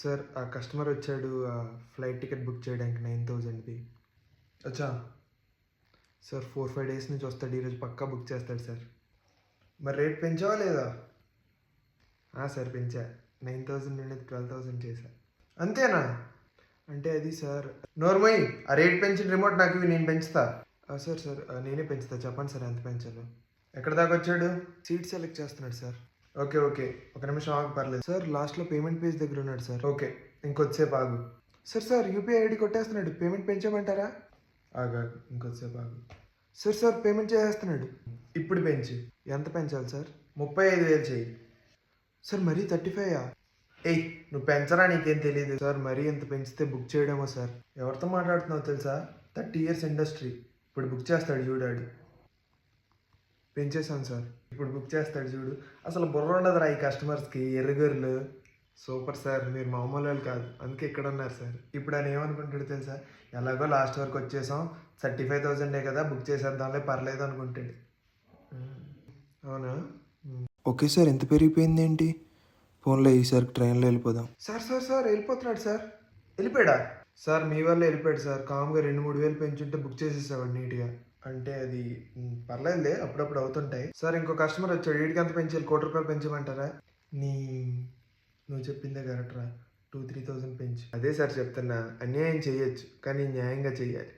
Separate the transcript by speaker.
Speaker 1: Sir ఆ customer వచ్చాడు flight ticket book చేయడానికి 9,000ది. అచ్చా సార్ 4-5 డేస్ నుంచి వస్తాడు, ఈరోజు పక్కా బుక్ చేస్తాడు సార్. మరి రేట్ పెంచావా లేదా? సార్ పెంచా, 9,000 నుండి 12,000 చేశా. అంతేనా? అంటే అది సార్. నోర్మయ్, ఆ రేట్ పెంచిన రిమోట్ నాకు ఇవి, నేను పెంచుతా. సార్ నేనే పెంచుతా, చెప్పండి సార్ ఎంత పెంచాలో. ఎక్కడ దాకా వచ్చాడు? సీట్ సెలెక్ట్ చేస్తున్నాడు సార్. ఓకే ఒక నిమిషం ఆగు, పర్లేదు సార్. లాస్ట్లో పేమెంట్ పేజ్ దగ్గర ఉన్నాడు సార్. ఓకే, ఇంకొద్దిసేపు ఆగు. సార్ యూపీఐ ఐడి కొట్టేస్తున్నాడు, పేమెంట్ పెంచమంటారా? ఇంకొద్దిసేపు ఆగు. సార్ పేమెంట్ చేసేస్తున్నాడు. ఇప్పుడు పెంచి. ఎంత పెంచాలి సార్? 35,000 చెయ్యి. సార్ మరీ 35ఆ? నువ్వు పెంచరా, నీకేం తెలియదు సార్. మరీ ఎంత పెంచితే బుక్ చేయడమో సార్. ఎవరితో మాట్లాడుతున్నావు తెలుసా? 30 years ఇండస్ట్రీ. ఇప్పుడు బుక్ చేస్తాడు చూడాడు. పెంచేశాను సార్, ఇప్పుడు బుక్ చేస్తాడు చూడు. అసలు బుర్ర ఉండదురా ఈ కస్టమర్స్కి, ఎర్రగర్లు. సూపర్ సార్, మీరు మామూలు వాళ్ళు కాదు, అందుకే ఇక్కడ ఉన్నారు సార్. ఇప్పుడు ఆయన ఏమనుకుంటాడు తెలుసా? ఎలాగో లాస్ట్ వరకు వచ్చేసాం, 35,000 కదా, బుక్ చేసేద్దాంలే, పర్లేదు అనుకుంటాడు. అవునా? ఓకే సార్, ఎంత పెరిగిపోయింది ఏంటి? ఫోన్లో ఈసారి ట్రైన్లో వెళ్ళిపోదాం. సార్ వెళ్ళిపోతున్నాడు సార్. వెళ్ళిపోయాడా? సార్ మీ వల్ల వెళ్ళిపోయాడు సార్. కామ్గా 2-3 వేలు పెంచుంటే బుక్ చేసేసాడు నీట్గా. అంటే అది పర్లేదులే, అప్పుడప్పుడు అవుతుంటాయి సార్. ఇంకో కస్టమర్ వచ్చాడు, వీడికి ఎంత పెంచాలి? 1 కోటి రూపాయలు పెంచమంటారా? నువ్వు చెప్పిందే కరెక్ట్రా, 2-3 థౌసండ్ పెంచు. అదే సార్ చెప్తున్నా, అన్యాయం చేయొచ్చు కానీ న్యాయంగా చెయ్యాలి.